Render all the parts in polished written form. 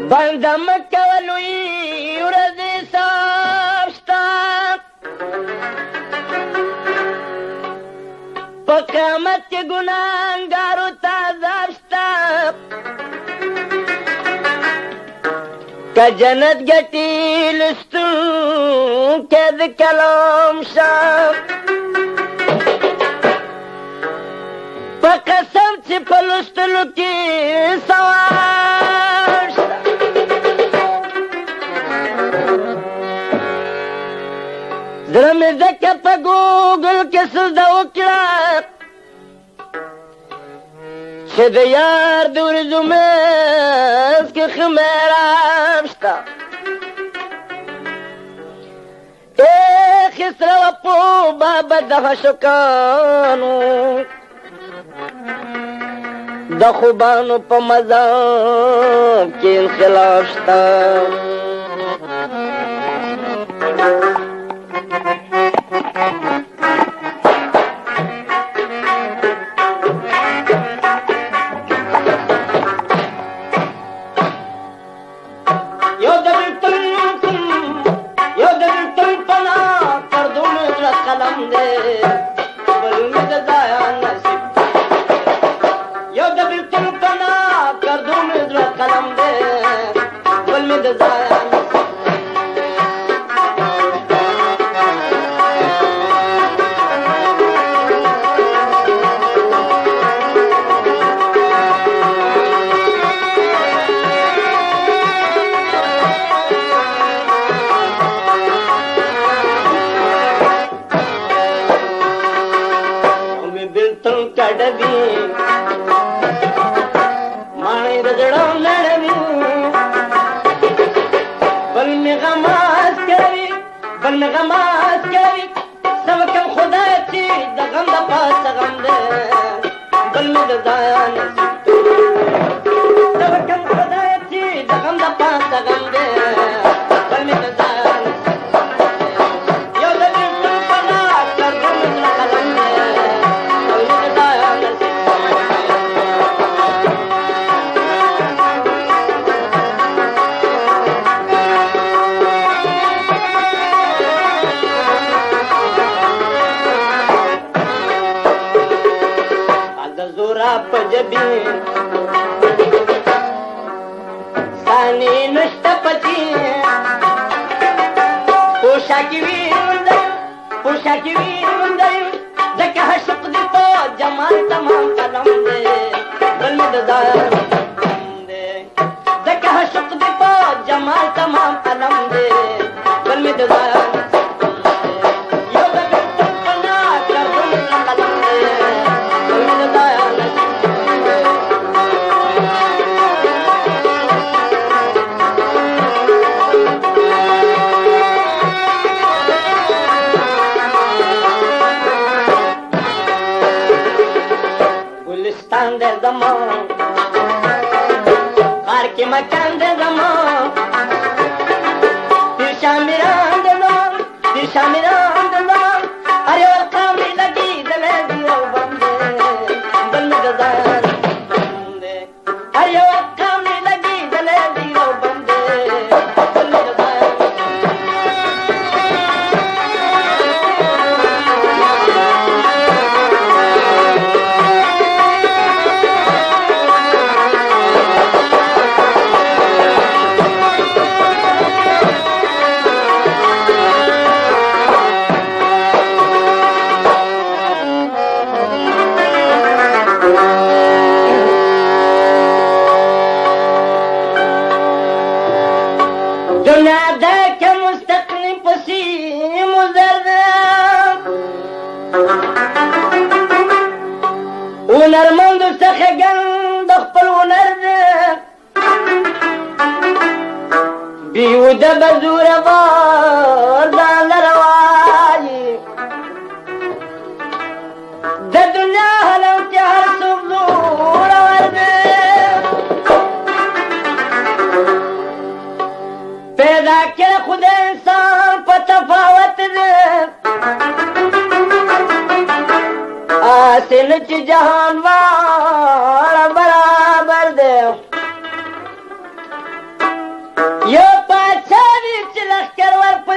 بندم کولوی ورځ سابستا په قیامت کې ګناهګارو ته عذاب شته که جنت ګټي لوستونکی د کلام شه په قسم چې په لوستلو کې ثواب شته زړه مې ځکه په ګوګل کې سجده وکړه چې د یار د ورځو منځ کې ښه محراب شته خسره وه په بابا د عاشقانو د خوبانو په مذهب کې انخلاف شته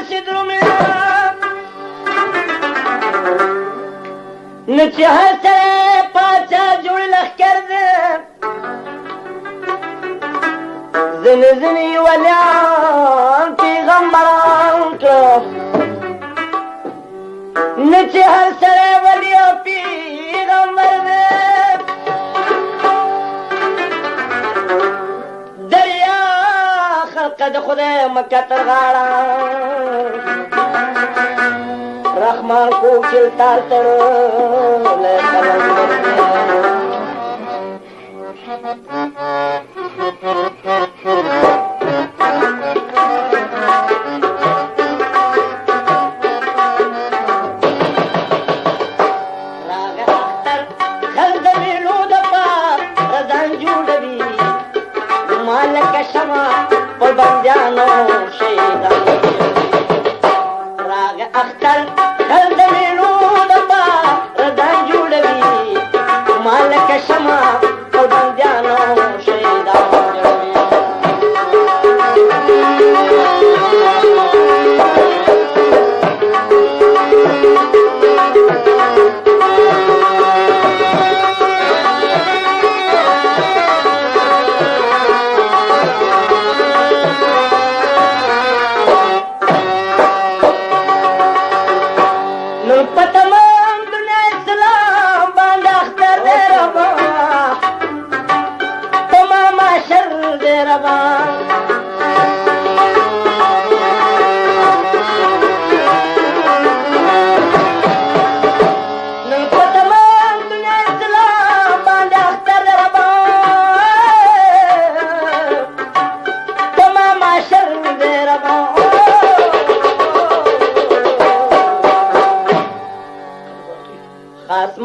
پسې درومېده نو چې هر سړی پاچا جوړ لښکر ده ځینې ځینې ولیان پیغمبران کړه نو چې هر سړی ولی او پیغمبر ده دریا خلقه د خدای مکه تر غاړه رحمان کو کلتار تړلی قلندر راغه اختر خل د مېلو د پار رضان جوړوي ما لکه شمع پر بندیانو شهیدان راغه اختر خل د مېلو د پار رضان جوړوي ما لکه شمع پر بندیانو شهیدان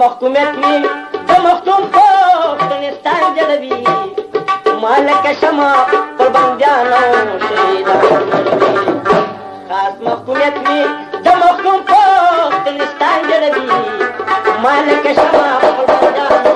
محکومیت می د مختوم پښتنستان جوړوي ما لکه شمع پر بندیانو شهیدان خاص محکومیت می د مختوم پښتنستان جوړوي ما لکه شمع پر بندیانو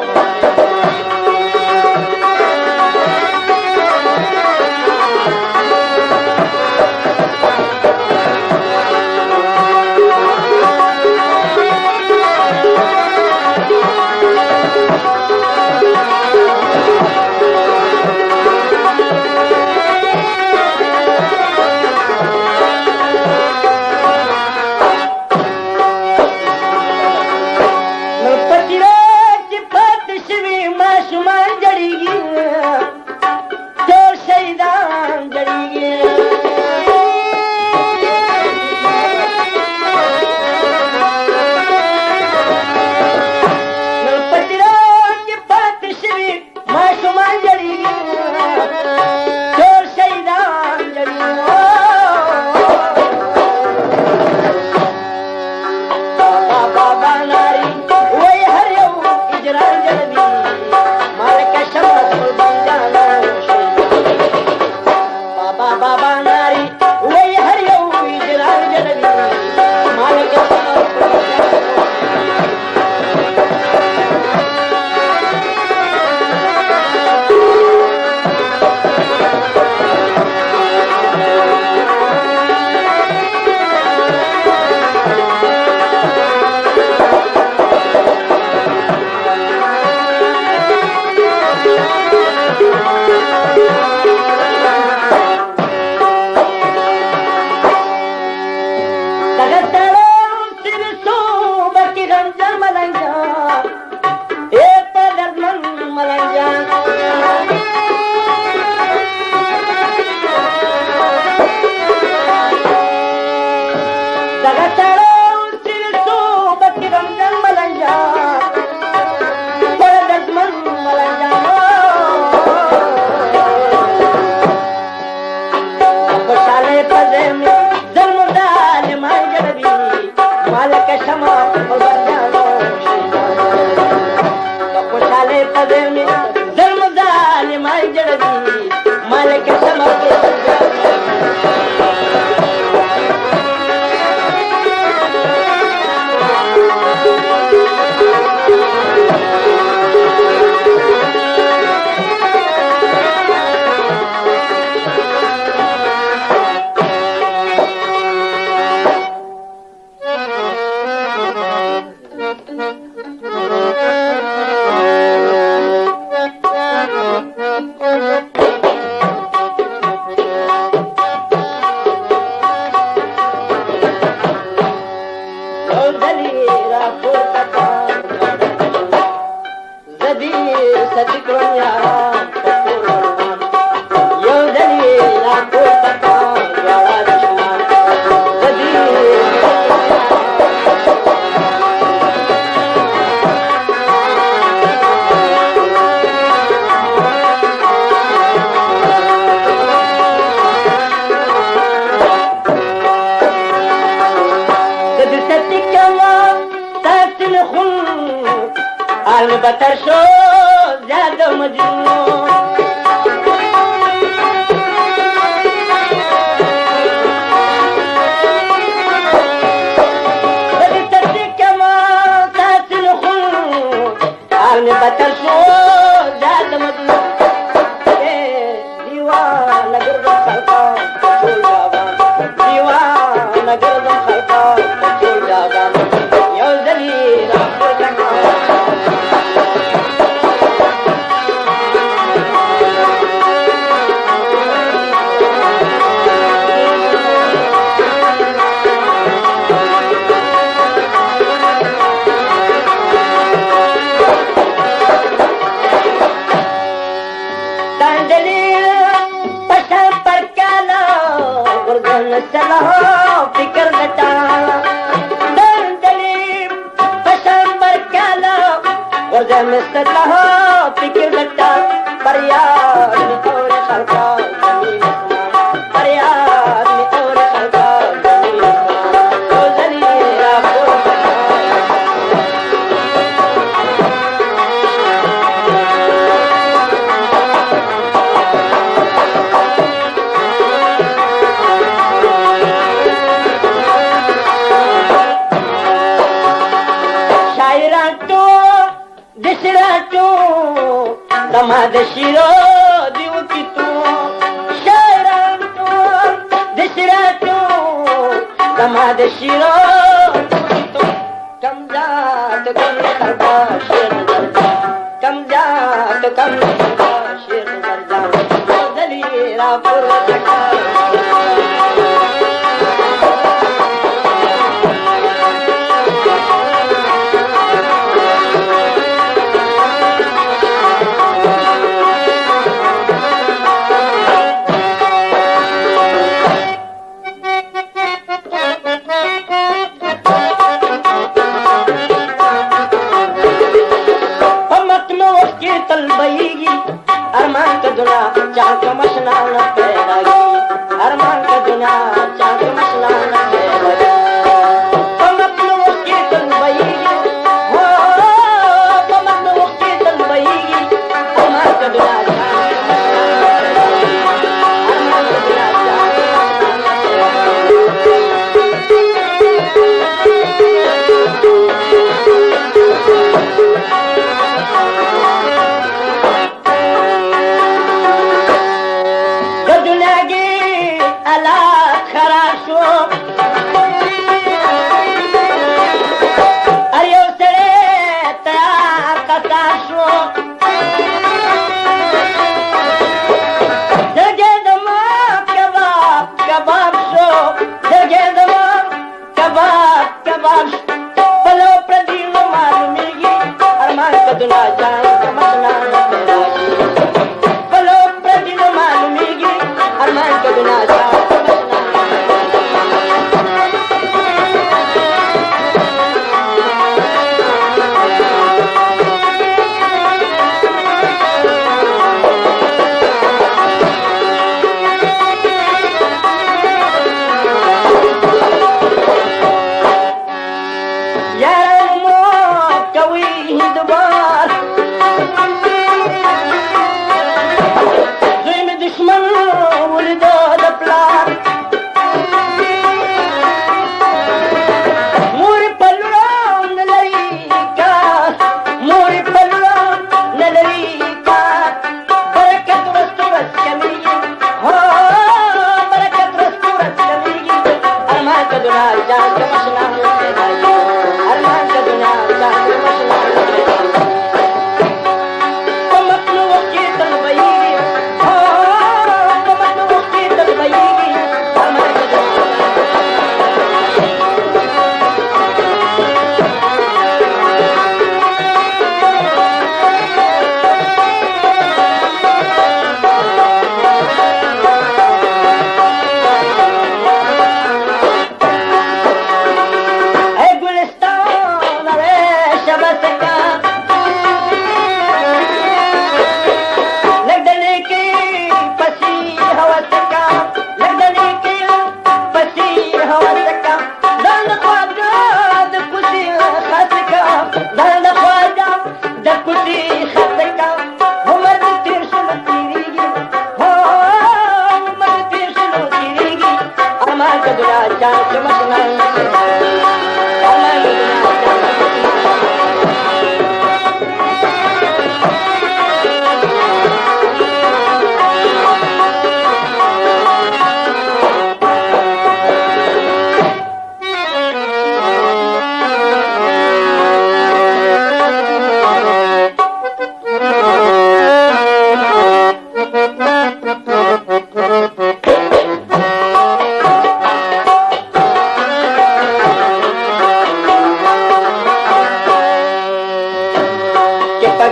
راپورته کړه زدي سچ کړم یاران په کور روان یو ځل یې راپورته کړه دواړه دشمن زدي البتر شو زیاده مجنون بدي تردك ما تاتي الخلود البتر شو زیاده مجنون ديوان قرب الخلقان شو جابان ديوان قرب الخلقان شو جابان يا زليل أخوتك سلام فکر نٹالا دلیم پشمبر کالا ورزه مستلها فکر نٹالا پریاد می اور خلقا زمین اسمان پریاد می اور خلقا زمین اسمان تو زلیرا پورتا دماد شیرو دیو کی تو شیران تو دشرا تو دماد شیرو کی تو کم جات کم خربا شیر درجا کم جات کم خربا شیر درجا دلیرا پر تکا ارمان کا دنیا چاک مشنا نہ پیراگی ارمان کا دنیا چاک مشنا نہ پیراگی تم اپنے وقت کی تنبیگی ہو تم اپنے وقت کی تنبیگی ارمان کا دنیا چاک مشنا نہ پیراگی ارمان کا دنیا چاک Arman ka dunya,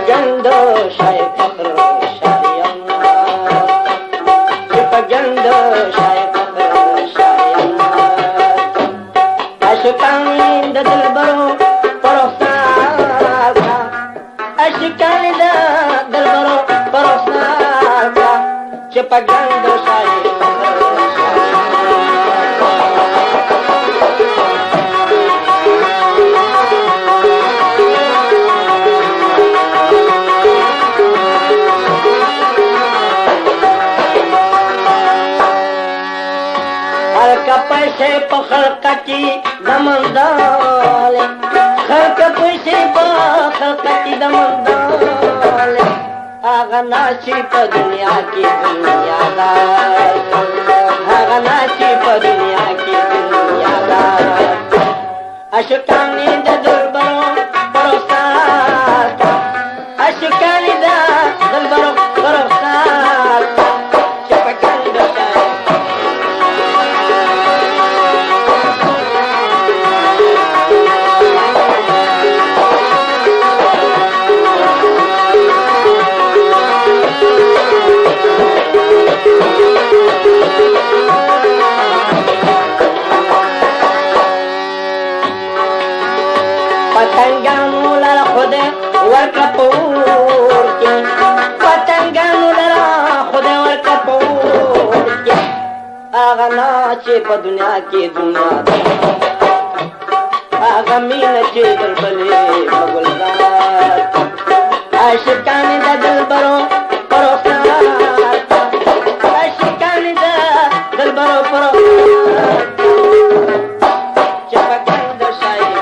Chipagando Shai Fakr Shariana Chipagando Shai Fakr Shariana Ashukani da Dilbaro Parosaka Ashukani da Dilbaro Parosaka Chipagando Shai Fakr पैसे पखड़ की दमंदाल खर्क पैसे पखड़ की दमंदाल आगा नाची पर दुनिया की दुनियादार आगा नाची पर दुनिया की दुनियादार अशुकानी दलबरो परोसा अशुकानी दलबरो परोसा नाचे पर दुनिया की दुनिया आगमी नचे दलबले बगुलदार आशिकानी दा दलबरो परोसा आशिकानी दा दलबरो परोसा चपकंद शाही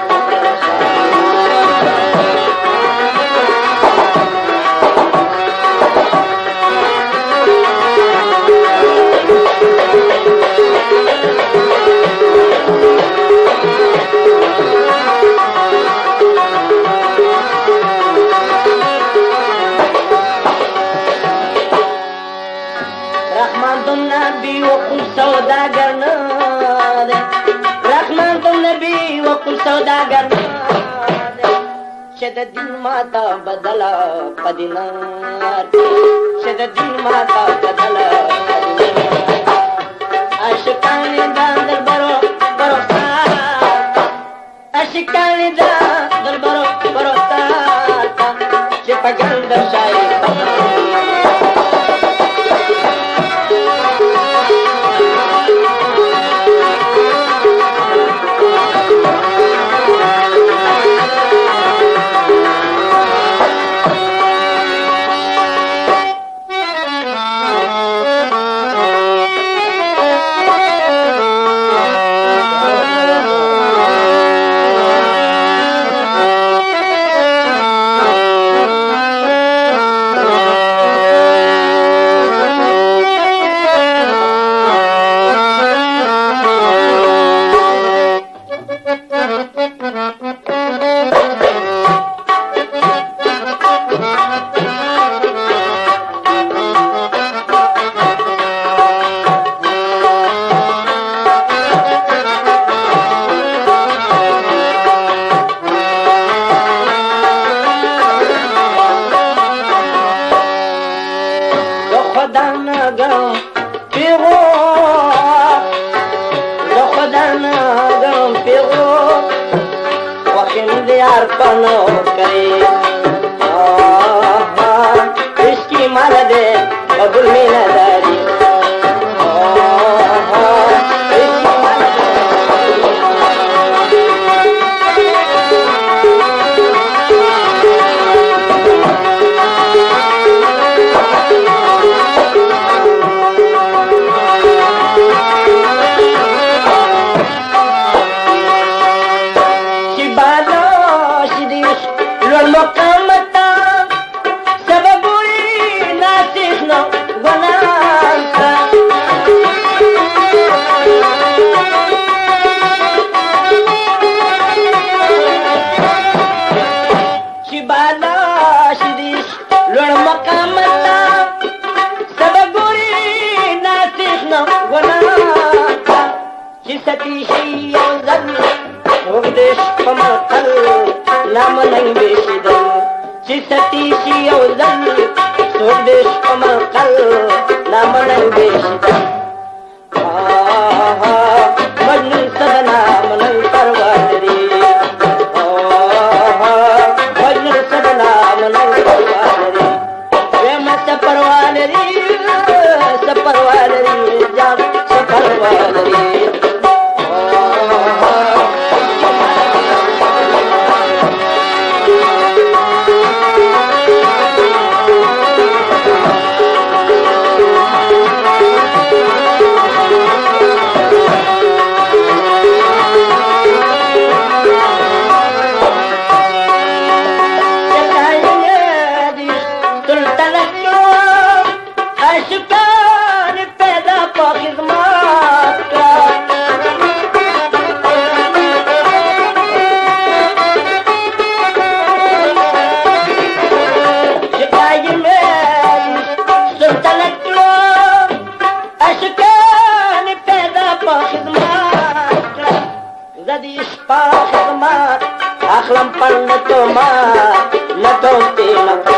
सौदागर शददीन माता बदला पदिनार शददीन माता बदला अशकानी दल बरो बरोसा अशकानी दल बरो बरोसा चिपगंद शाही इसकी मदद बबुल में नजरी ستي شي وذل سودش قمر قل لا من بيشتا مجنون سبنا من القروادري مجنون سبنا من القروادري وما سپروادري سپروادري جان سپروادري اخلم پر نتومات نتومتينك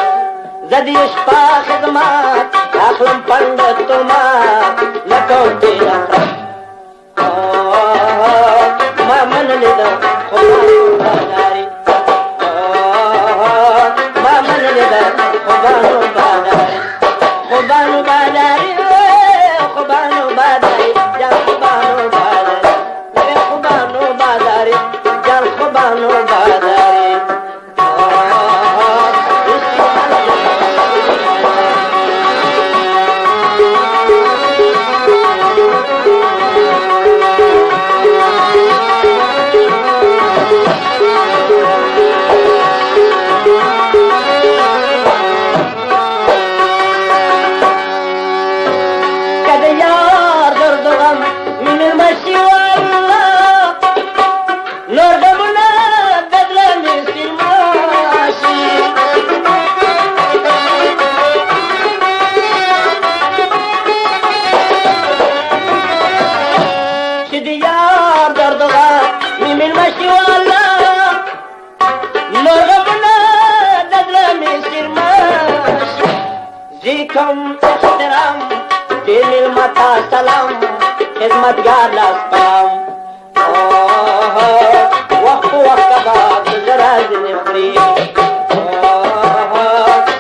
زدي اشبا خدمات اخلم پر نتومات نتومتينك ما من لدا خبانو باداري ما من لدا خبانو باداري خبانو باداري خبانو باداري جان خبانو باداري خبانو باداري جان خبانو باداري احترام دين المتا سلام خدمتگار لاستام وقت وقت بعد زراز نفري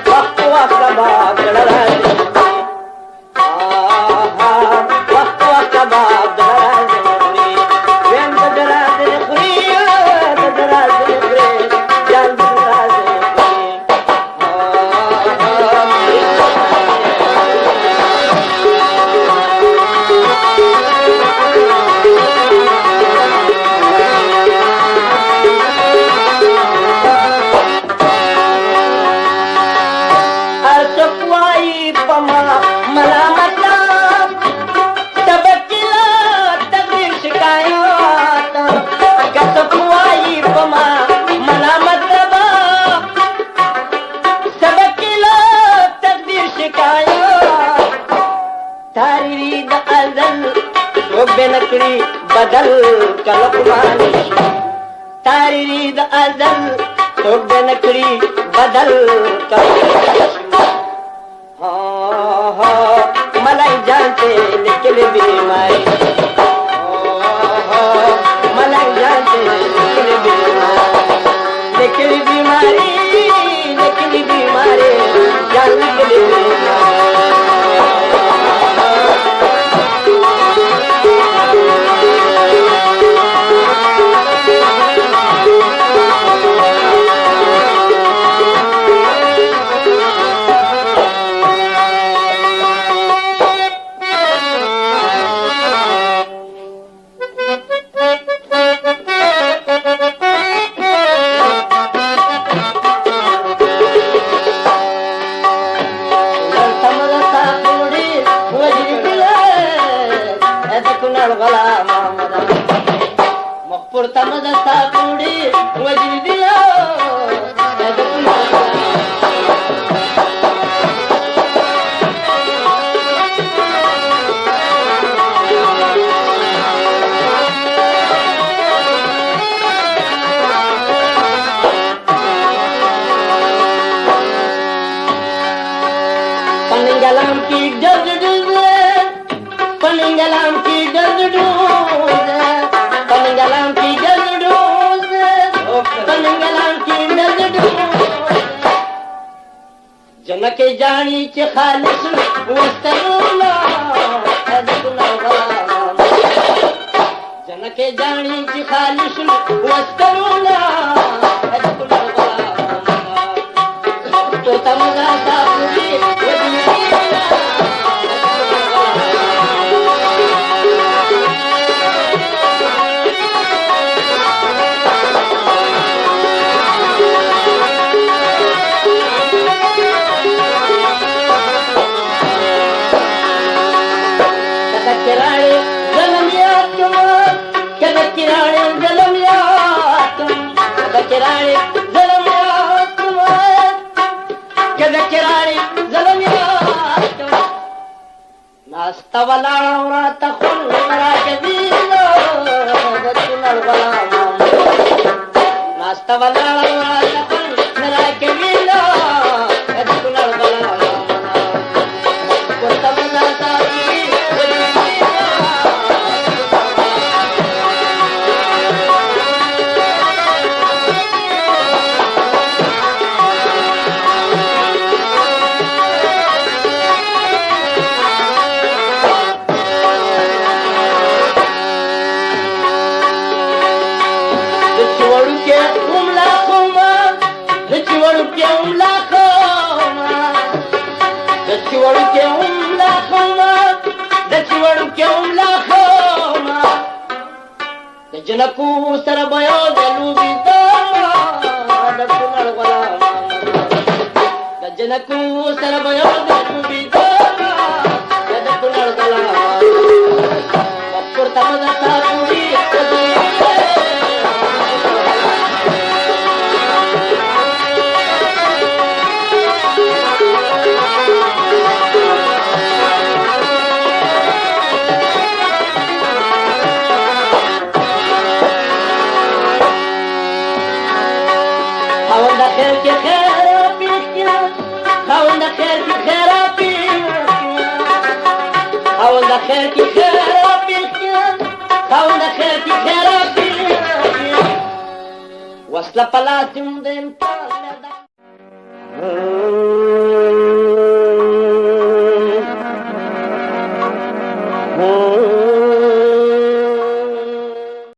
وقت وقت بعد زراز نفري وقت وقت بعد زراز نفري وين زراز نفري زراز نفري جان زراز نفري بنکری بدل کلقمانی تاری د ازل تو بنکری بدل کلقمانی ملائی جانتے نکل بیماری ملائی جانتے نکل بیماری نکل بیماری نکل بیماری جان نکل بیماری जनके जानी च खालिस वस्तरूला जनके जानी च खालिस वस्तरूला तो तमगा साबुदी Tawalara takhul marajadilo datunal galam nastawalara takhul marajadilo datunal galam kotamana sabi जनकू सर बयो जलू बिदमा दकुनल गला जनकू सर बयो जलू बिदमा दकुनल गला वक्कुर तमदा सापुरी وصل پلاتم دیم پالدا